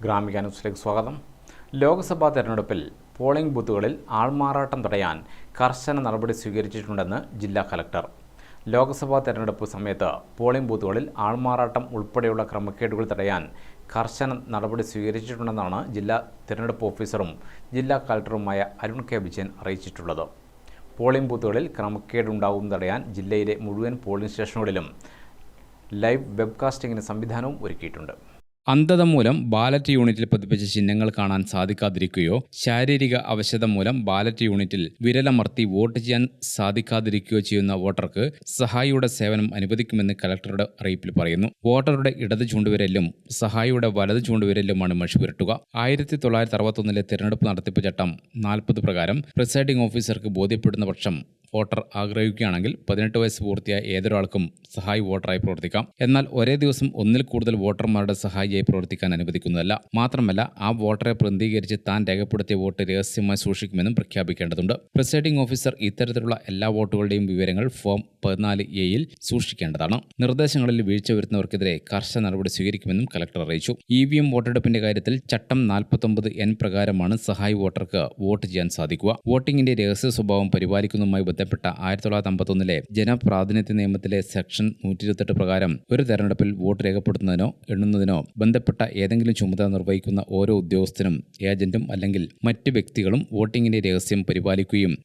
ഗ്രാമിക ന്യൂസിലേക്ക് സ്വാഗതം. ലോക്സഭാ തെരഞ്ഞെടുപ്പിൽ പോളിംഗ് ബൂത്തുകളിൽ ആൾമാറാട്ടം തടയാൻ കർശന നടപടി സ്വീകരിച്ചിട്ടുണ്ടെന്ന് ജില്ലാ കളക്ടർ. ലോക്സഭാ തെരഞ്ഞെടുപ്പ് സമയത്ത് പോളിംഗ് ബൂത്തുകളിൽ ആൾമാറാട്ടം ഉൾപ്പെടെയുള്ള ക്രമക്കേടുകൾ തടയാൻ കർശന നടപടി സ്വീകരിച്ചിട്ടുണ്ടെന്നാണ് ജില്ലാ തെരഞ്ഞെടുപ്പ് ഓഫീസറും ജില്ലാ കളക്ടറുമായ അരുൺ കെ വിജയൻ അറിയിച്ചിട്ടുള്ളത്. പോളിംഗ് ബൂത്തുകളിൽ ക്രമക്കേടുണ്ടാകുന്നത് തടയാൻ ജില്ലയിലെ മുഴുവൻ പോളിംഗ് സ്റ്റേഷനുകളിലും ലൈവ് വെബ്കാസ്റ്റിംഗിന് സംവിധാനവും ഒരുക്കിയിട്ടുണ്ട്. അന്ധത മൂലം ബാലറ്റ് യൂണിറ്റിൽ പതിപ്പിച്ച ചിഹ്നങ്ങൾ കാണാൻ സാധിക്കാതിരിക്കുകയോ ശാരീരിക അവശത മൂലം ബാലറ്റ് യൂണിറ്റിൽ വിരലമർത്തി വോട്ട് ചെയ്യാൻ സാധിക്കാതിരിക്കുകയോ ചെയ്യുന്ന വോട്ടർക്ക് സഹായിയുടെ സേവനം അനുവദിക്കുമെന്ന് കലക്ടറുടെ അറിയിപ്പിൽ പറയുന്നു. വോട്ടറുടെ ഇടത് ചൂണ്ടുവിരലിലും സഹായിയുടെ വലത് ചൂണ്ടുവിരലിലുമാണ് മഷി പുരട്ടുക. 1961 തെരഞ്ഞെടുപ്പ് നടത്തിപ്പ് ചട്ടം 40 പ്രകാരം പ്രിസൈഡിംഗ് ഓഫീസർക്ക് ബോധ്യപ്പെടുന്ന പക്ഷം വോട്ടർ ആഗ്രഹിക്കുകയാണെങ്കിൽ 18 വയസ്സ് പൂർത്തിയായ ഏതൊരാൾക്കും സഹായി വോട്ടറായി പ്രവർത്തിക്കാം. എന്നാൽ ഒരേ ദിവസം ഒന്നിൽ കൂടുതൽ വോട്ടർമാരുടെ സഹായിയായി പ്രവർത്തിക്കാൻ അനുവദിക്കുന്നതല്ല. മാത്രമല്ല, ആ വോട്ടറെ പ്രതിനിധീകരിച്ച് താൻ രേഖപ്പെടുത്തിയ വോട്ട് രഹസ്യമായി സൂക്ഷിക്കുമെന്നും പ്രഖ്യാപിക്കേണ്ടതുണ്ട്. പ്രിസൈഡിംഗ് ഓഫീസർ ഇത്തരത്തിലുള്ള എല്ലാ വോട്ടുകളുടെയും വിവരങ്ങൾ ഫോം 14A-യിൽ സൂക്ഷിക്കേണ്ടതാണ്. നിർദ്ദേശങ്ങളിൽ വീഴ്ച വരുത്തുന്നവർക്കെതിരെ കർശന നടപടി സ്വീകരിക്കുമെന്നും കലക്ടർ അറിയിച്ചു. EVM വോട്ടെടുപ്പിന്റെ കാര്യത്തിൽ ചട്ടം 49N പ്രകാരമാണ് സഹായി വോട്ടർക്ക് വോട്ട് ചെയ്യാൻ സാധിക്കുക. വോട്ടിംഗിന്റെ രഹസ്യ സ്വഭാവം പരിപാലിക്കുന്നതുമായി ബന്ധപ്പെട്ട 1951 ജനപ്രാതിനിധ്യ നിയമത്തിലെ സെക്ഷൻ 128 പ്രകാരം ഒരു തെരഞ്ഞെടുപ്പിൽ വോട്ട് രേഖപ്പെടുത്തുന്നതിനോ എണ്ണുന്നതിനോ ബന്ധപ്പെട്ട ഏതെങ്കിലും ചുമതല നിർവഹിക്കുന്ന ഓരോ ഉദ്യോഗസ്ഥനും ഏജന്റും അല്ലെങ്കിൽ മറ്റ് വ്യക്തികളും വോട്ടിംഗിന്റെ രഹസ്യം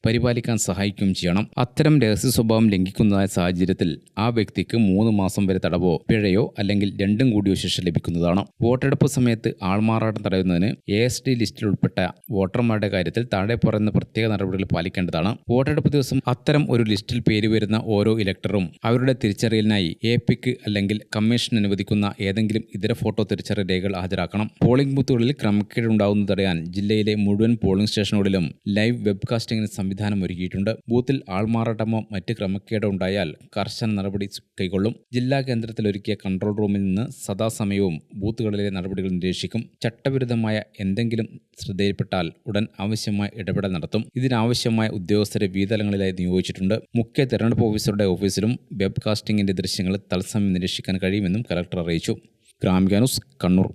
പരിപാലിക്കാൻ സഹായിക്കുകയും ചെയ്യണം. അത്തരം രഹസ്യ സ്വഭാവം ലംഘിക്കുന്നതായ സാഹചര്യത്തിൽ ആ വ്യക്തിക്ക് 3 മാസം വരെ തടവോ പിഴയോ അല്ലെങ്കിൽ രണ്ടും കൂടിയോ ശിക്ഷ ലഭിക്കുന്നതാണ്. വോട്ടെടുപ്പ് സമയത്ത് ആൾമാറാട്ടം തടയുന്നതിന് ASD ലിസ്റ്റിൽ ഉൾപ്പെട്ട വോട്ടർമാരുടെ കാര്യത്തിൽ താഴെ പറയുന്ന പ്രത്യേക നടപടികൾ പാലിക്കേണ്ടതാണ്. വോട്ടെടുപ്പ് ദിവസം അത്തരം ഒരു ലിസ്റ്റിൽ പേര് വരുന്ന ഓരോ ഇലക്ടറും അവരുടെ തിരിച്ചറിയലിനായി APക്ക് അല്ലെങ്കിൽ കമ്മീഷൻ അനുവദിക്കുന്ന ഏതെങ്കിലും ഇതര ഫോട്ടോ തിരിച്ചറിയൽ രേഖകൾ ഹാജരാക്കണം. പോളിംഗ് ബൂത്തുകളിൽ ക്രമക്കേടുണ്ടാകുന്നത് തടയാൻ ജില്ലയിലെ മുഴുവൻ പോളിംഗ് സ്റ്റേഷനുകളിലും ലൈവ് വെബ്കാസ്റ്റിംഗിന് സംവിധാനം ഒരുക്കിയിട്ടുണ്ട്. ബൂത്തിൽ ആൾമാറാട്ടമോ മറ്റ് ക്രമക്കേടോ ഉണ്ടായാൽ കർശന നടപടി കൈക്കൊള്ളും. ജില്ലാ കേന്ദ്രത്തിൽ ഒരുക്കിയ കൺട്രോൾ റൂമിൽ നിന്ന് സദാസമയവും ബൂത്തുകളിലെ നടപടികൾ നിരീക്ഷിക്കും. ചട്ടവിരുദ്ധമായ എന്തെങ്കിലും ശ്രദ്ധയിൽപ്പെട്ടാൽ ഉടൻ ആവശ്യമായ ഇടപെടൽ നടത്തും. ഇതിനാവശ്യമായ ഉദ്യോഗസ്ഥരെ വിവിധതലങ്ങളിലായി നിയോഗിച്ചിട്ടുണ്ട്. മുഖ്യ തെരഞ്ഞെടുപ്പ് ഓഫീസറുടെ ഓഫീസിലും വെബ്കാസ്റ്റിംഗിന്റെ ദൃശ്യങ്ങൾ തത്സമയം നിരീക്ഷിക്കാൻ കഴിയുമെന്നും കലക്ടർ അറിയിച്ചു. ഗ്രാമിക ന്യൂസ്, കണ്ണൂർ.